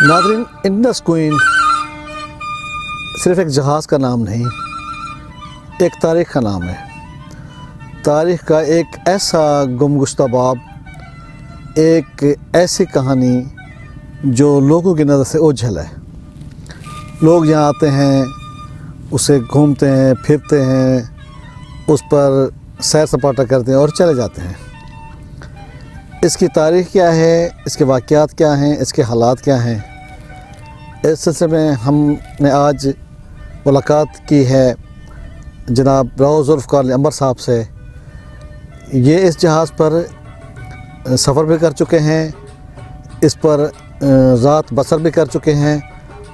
ناظرین، Indus queen صرف ایک جہاز کا نام نہیں، ایک تاریخ کا نام ہے۔ تاریخ کا ایک ایسا گمگشتہ باب، ایک ایسی کہانی جو لوگوں کی نظر سے اوجھل ہے۔ لوگ یہاں آتے ہیں، اسے گھومتے ہیں، پھرتے ہیں، اس پر سیر سپاٹا کرتے ہیں اور چلے جاتے ہیں۔ اس کی تاریخ کیا ہے، اس کے واقعات کیا ہیں، اس کے حالات کیا ہیں، اس سلسلے میں ہم نے آج ملاقات کی ہے جناب راؤ ذوالفقار عنبر صاحب سے۔ یہ اس جہاز پر سفر بھی کر چکے ہیں، اس پر رات بسر بھی کر چکے ہیں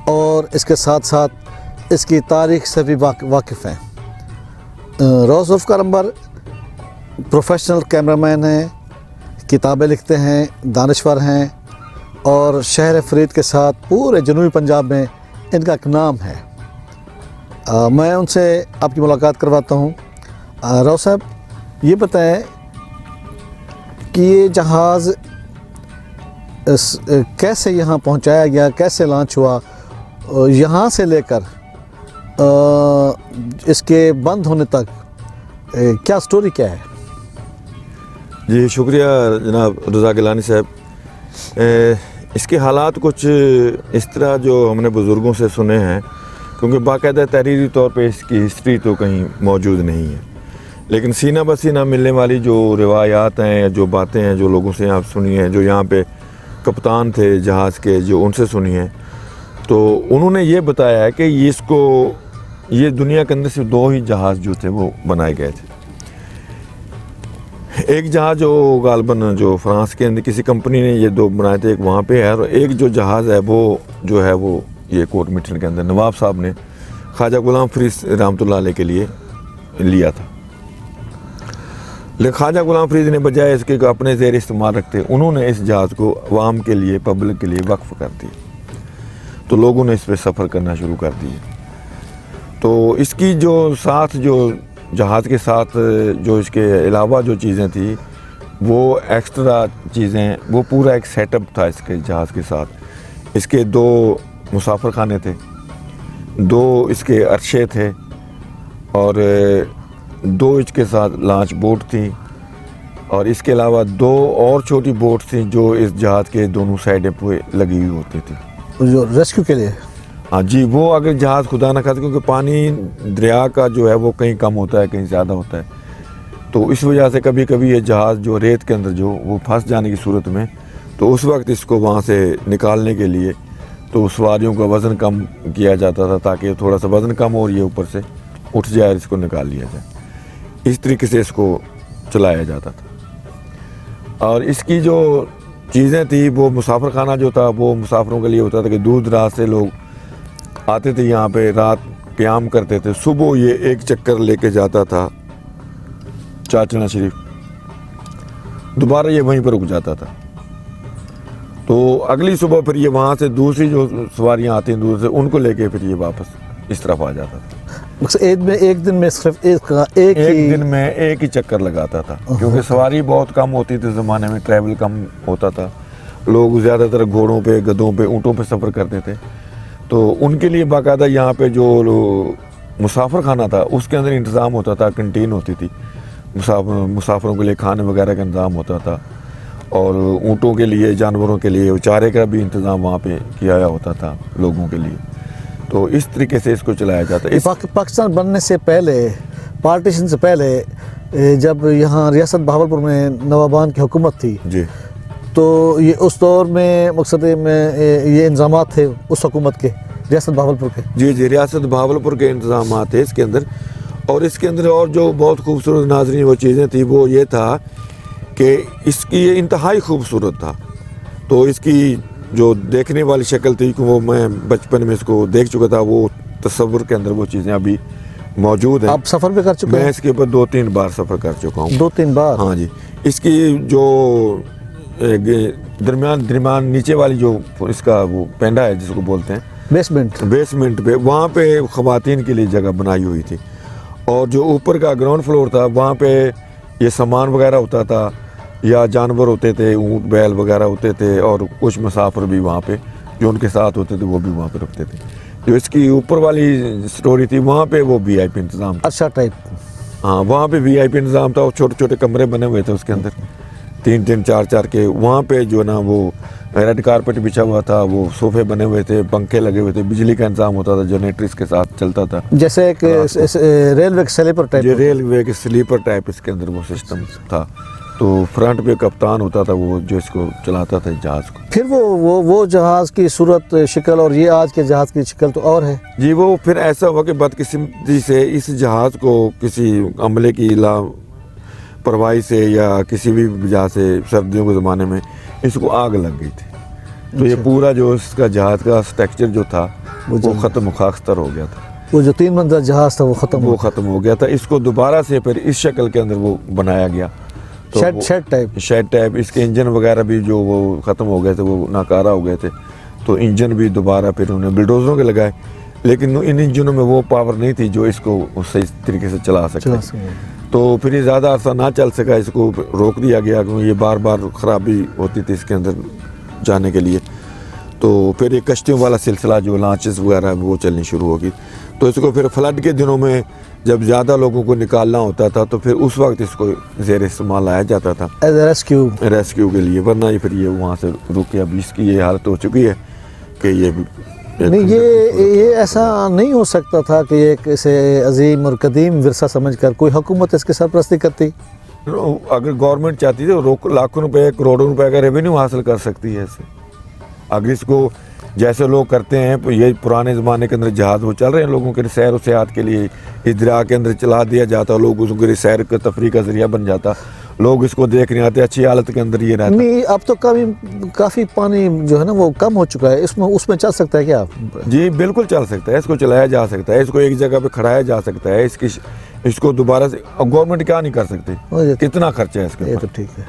اور اس کے ساتھ ساتھ اس کی تاریخ سے بھی واقف ہیں۔ راؤ ذوالفقار عنبر پروفیشنل کیمرہ مین ہیں، کتابیں لکھتے ہیں، دانشور ہیں اور شہر فرید کے ساتھ پورے جنوبی پنجاب میں ان کا ایک نام ہے۔ میں ان سے آپ کی ملاقات کرواتا ہوں۔ راؤ صاحب، یہ بتائیں کہ یہ جہاز کیسے یہاں پہنچایا گیا، کیسے لانچ ہوا، یہاں سے لے کر اس کے بند ہونے تک کیا سٹوری کیا ہے؟ جی شکریہ جناب رضا گیلانی صاحب۔ اس کے حالات کچھ اس طرح جو ہم نے بزرگوں سے سنے ہیں، کیونکہ باقاعدہ تحریری طور پہ اس کی ہسٹری تو کہیں موجود نہیں ہے، لیکن سینہ بسینہ ملنے والی جو روایات ہیں، جو باتیں ہیں، جو لوگوں سے آپ سنی ہیں، جو یہاں پہ کپتان تھے جہاز کے، جو ان سے سنی ہیں، تو انہوں نے یہ بتایا ہے کہ یہ دنیا کے اندر صرف 2 ہی جہاز جو تھے وہ بنائے گئے تھے۔ ایک جہاز جو غالباً جو فرانس کے اندر کسی کمپنی نے یہ 2 بنائے تھے، ایک وہاں پہ ہے، اور ایک جو جہاز ہے وہ یہ کوٹ میٹھن کے اندر نواب صاحب نے خواجہ غلام فرید رحمۃ اللہ علیہ کے لیے لیا تھا۔ لیکن خواجہ غلام فرید نے بجائے اس کے اپنے زیر استعمال رکھتے، انہوں نے اس جہاز کو عوام کے لیے، پبلک کے لیے وقف کر دیا، تو لوگوں نے اس پہ سفر کرنا شروع کر دیا۔ تو اس کی جو جہاز کے ساتھ جو اس کے علاوہ جو چیزیں تھیں، وہ ایکسٹرا چیزیں، وہ پورا ایک سیٹ اپ تھا اس کے جہاز کے ساتھ۔ اس کے 2 مسافر خانے تھے، 2 اس کے عرشے تھے، اور 2 اس کے ساتھ لانچ بوٹ تھی، اور اس کے علاوہ 2 اور چھوٹی بوٹ تھیں جو اس جہاز کے دونوں سائڈیں پہ لگی ہوئی ہوتی تھی، جو ریسکیو کے لیے۔ ہاں جی، وہ اگر جہاز خدا نہ خواستہ، کیونکہ پانی دریا کا جو ہے وہ کہیں کم ہوتا ہے، کہیں زیادہ ہوتا ہے، تو اس وجہ سے کبھی کبھی یہ جہاز جو ریت کے اندر جو وہ پھنس جانے کی صورت میں، تو اس وقت اس کو وہاں سے نکالنے کے لیے تو سواریوں کا وزن کم کیا جاتا تھا، تاکہ تھوڑا سا وزن کم اور یہ اوپر سے اٹھ جائے اور اس کو نکال لیا جائے۔ اس طریقے سے اس کو چلایا جاتا تھا۔ اور اس کی جو چیزیں تھیں، وہ مسافر خانہ جو تھا وہ مسافروں کے لیے ہوتا تھا کہ دور دراز سے لوگ آتے تھے، یہاں پہ رات قیام کرتے تھے، صبح یہ ایک چکر لے کے جاتا تھا چارچنا شریف، دوبارہ یہ وہیں پر رک جاتا تھا، تو اگلی صبح پھر یہ وہاں سے دوسری جو سواریاں آتی ہیں دور سے، ان کو لے کے پھر یہ واپس اس طرف آ جاتا تھا۔ ایک دن میں صرف ایک دن میں ایک ہی چکر لگاتا تھا، کیونکہ سواری بہت کم ہوتی تھی، زمانے میں ٹریول کم ہوتا تھا، لوگ زیادہ تر گھوڑوں پہ، گدھوں پہ، اونٹوں پہ سفر کرتے تھے، تو ان کے لیے باقاعدہ یہاں پہ جو مسافر خانہ تھا اس کے اندر انتظام ہوتا تھا، کنٹین ہوتی تھی، مسافروں کے لیے کھانے وغیرہ کا انتظام ہوتا تھا، اور اونٹوں کے لیے، جانوروں کے لیے چارے کا بھی انتظام وہاں پہ کیا گیا ہوتا تھا لوگوں کے لیے۔ تو اس طریقے سے اس کو چلایا جاتا ہے۔ پاکستان بننے سے پہلے، پارٹیشن سے پہلے، جب یہاں ریاست بہاولپور میں نوابان کی حکومت تھی، جی، تو یہ اس دور میں مقصد میں یہ انتظامات تھے اس حکومت کے، ریاست بہاولپور کے؟ جی، ریاست بہاولپور کے انتظامات تھے اس کے اندر، اور اس کے اندر اور جو بہت خوبصورت ناظرین وہ چیزیں تھیں، وہ یہ تھا کہ اس کی یہ انتہائی خوبصورت تھا، تو اس کی جو دیکھنے والی شکل تھی کہ وہ میں بچپن میں اس کو دیکھ چکا تھا، وہ تصور کے اندر وہ چیزیں ابھی موجود ہیں۔ آپ سفر بھی کر چکے ہیں؟ میں اس کے اوپر 2-3 بار سفر کر چکا ہوں۔ 2-3 بار؟ ہاں جی۔ اس کی جو درمیان نیچے والی جو اس کا وہ پینڈا ہے جس کو بولتے ہیں بیسمنٹ پہ، وہاں پہ خواتین کے لیے جگہ بنائی ہوئی تھی، اور جو اوپر کا گراؤنڈ فلور تھا وہاں پہ یہ سامان وغیرہ ہوتا تھا، یا جانور ہوتے تھے، اونٹ بیل وغیرہ ہوتے تھے، اور کچھ مسافر بھی وہاں پہ जो उनके साथ होते थे वो भी वहाँ पे रुकते थे। जो इसकी ऊपर वाली स्टोरी थी वहाँ पे वो वीआईपी इंतज़ाम था। अच्छा टाइप। हाँ, वहाँ पे वीआईपी इंतज़ाम था और छोटे छोटे कमरे बने हुए थे उसके अंदर, 3-3 4-4 के। वहाँ पे जो ना वो रेड कारपेट बिछा हुआ था, वो सोफे बने हुए थे, पंखे लगे हुए थे, बिजली का इंतजाम होता था, जनरेटर इसके साथ चलता था। जैसे एक रेलवे के स्लीपर टाइप। जो रेलवे के स्लीपर टाइप इसके अंदर वो सिस्टम था। तो फ्रंट पे कप्तान होता था वो जो इसको चलाता था जहाज़ को। फिर वो जहाज़ की सूरत शक्ल और ये आज के जहाज़ की शक्ल तो और है जी। वो फिर ऐसा हुआ कि बदकिस्मती से इस जहाज़ को किसी अमले की लापरवाही से या किसी भी वजह से सर्दियों के ज़माने में इसको आग लग गई थी। तो ये पूरा जो इसका जहाज़ का स्ट्रक्चर जो था वो ख़त्म खाकस्तर हो गया था। वो जो 3 मंजिला जहाज़ था वो ख़त्म हो गया था। इसको दोबारा से फिर इस शक्ल के अंदर वो बनाया गया। तो शेड टाइप इसके इंजन वगैरह भी जो वो ख़त्म हो गए थे, वो नाकारा हो गए थे। तो इंजन भी दोबारा फिर उन्हें बुलडोज़रों के लगाए, लेकिन इन इंजनों में वो पावर नहीं थी जो इसको सही तरीके से चला सके। तो फिर ये ज़्यादा अर्सा ना चल सका, इसको रोक दिया गया क्योंकि ये बार बार ख़राबी होती थी इसके अंदर जाने के लिए। तो फिर एक कश्तियों वाला सिलसिला जो लॉन्चेस वगैरह वो चलनी शुरू होगी। तो इसको फिर फ्लड के दिनों में जब ज़्यादा लोगों को निकालना होता था तो फिर उस वक्त इसको ज़ेर इस्तेमाल लाया जाता था रेस्क्यू के लिए, वरना फिर ये वहाँ से रुक के अब इसकी ये हालत हो चुकी है कि ये नहीं, ये ऐसा नहीं हो सकता था कि एक इसे अजीम और कदीम विरसा समझकर कोई हुकूमत इसकी सरपरस्ती करती। अगर गवर्नमेंट चाहती तो लाखों रुपए करोड़ों रुपए का रेवेन्यू हासिल कर सकती है इससे। अगर इसको जैसे लोग करते हैं, ये पुराने ज़माने के अंदर जहाज़ वो चल रहे हैं, लोगों के सैर और सियाहत के लिए इस दरिया के अंदर चला दिया जाता, लोग उसको सैर का तफरी का ज़रिया बन जाता, लोग इसको देखने आते, अच्छी हालत के अंदर ये रहता। नहीं, अब तो काफ़ी पानी जो है ना वो कम हो चुका है, उसमें चल सकता है क्या? जी बिल्कुल चल सकता है, इसको चलाया जा सकता है, इसको एक जगह पे खड़ाया जा सकता है। इसको दोबारा से गवर्नमेंट क्या नहीं कर सकती, कितना खर्चा है इसके? ये तो ठीक है,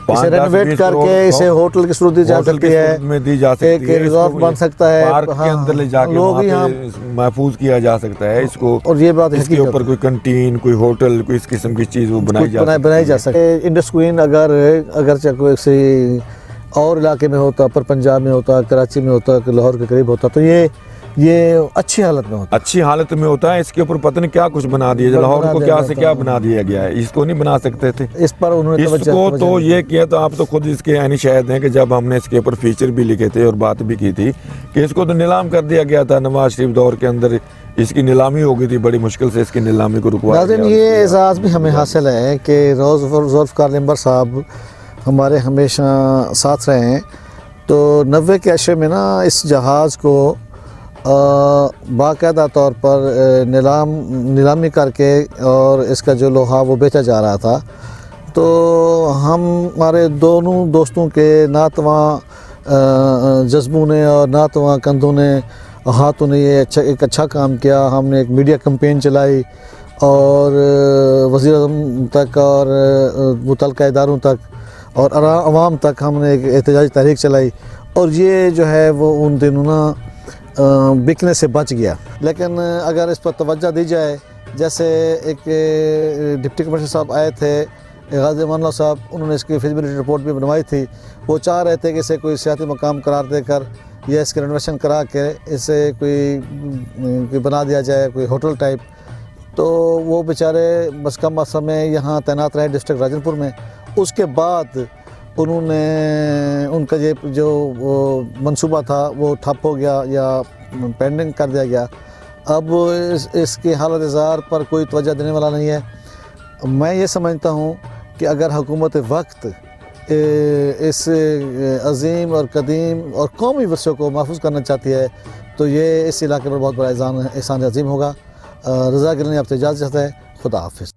इसे रेनोवेट करके इसे होटल की सूरत दी जा सकती है, में दी जा सकती है, एक रिजॉर्ट बन सकता है, पार्क के अंदर ले जाके लोग महफूज किया जा सकता है इसको। और ये बात इसके ऊपर कोई कंटीन, कोई होटल, कोई इस किस्म की चीज़ वो बनाई जा सकती है। इंडस क्वीन अगर चाहे कोई किसी और इलाके में होता, पर पंजाब में होता, कराची में होता, लाहौर के करीब होता, तो ये अच्छी हालत में होता है। इसके ऊपर पता नहीं क्या कुछ बना दिया, लाहौर को क्या से क्या बना दिया गया है, इसको नहीं बना सकते थे। इस पर उन्होंने इसको तो ये किया, तो आप तो खुद इसके यानी शायद हैं कि जब हमने इसके ऊपर फीचर भी लिखे थे और बात भी की थी कि इसको तो नीलाम कर दिया गया था। नवाज शरीफ दौर के अंदर इसकी नीलामी हो गई थी, बड़ी मुश्किल से इसकी नीलामी को रुकवाया गया। ये एजाज़ भी हमें हासिल है कि ज़ुल्फ़िकार नंबर साहब हमारे हमेशा साथ रहे हैं। तो 90 के अशरे में ना इस जहाज़ को बाकायदा तौर पर नीलामी करके और इसका जो लोहा वो बेचा जा रहा था। तो हमारे दोनों दोस्तों के नातवा जज्बों ने और नातवा कंधों ने हाथों ने ये एक अच्छा काम किया। हमने एक मीडिया कैंपेन चलाई और वज़ीर-ए-आज़म तक और मुतल्लिक़ा इदारों तक और आवाम तक हमने एक एहतजाजी तहरीक चलाई, और ये जो है वो उन दिनों ना बिकने से बच गया। लेकिन अगर इस पर तवज्जो दी जाए, जैसे एक डिप्टी कमिश्नर साहब आए थे गाज़ी अमान साहब, उन्होंने इसकी फिजिबिलिटी रिपोर्ट भी बनवाई थी। वो चाह रहे थे कि इसे कोई सियाती मकाम करार देकर या इसके रेनोवेशन करा के इसे कोई बना दिया जाए, कोई होटल टाइप। तो वो बेचारे बस कम अरसा में यहाँ तैनात रहे डिस्ट्रिक्ट राजनपुर में। उसके बाद उनका ये जो मंसूबा था वो ठप हो गया या पेंडिंग कर दिया गया। अब इसकी हालत इज़हार पर कोई तवज्जो देने वाला नहीं है। मैं ये समझता हूँ कि अगर हुकूमत वक्त इस अजीम और कदीम और कौमी विरसे को महफूज करना चाहती है तो ये इस इलाके पर बहुत बड़ा एहसान अजीम होगा। रज़ा गिलानी आपसे इजाज़त चाहता है। खुदा हाफिज़।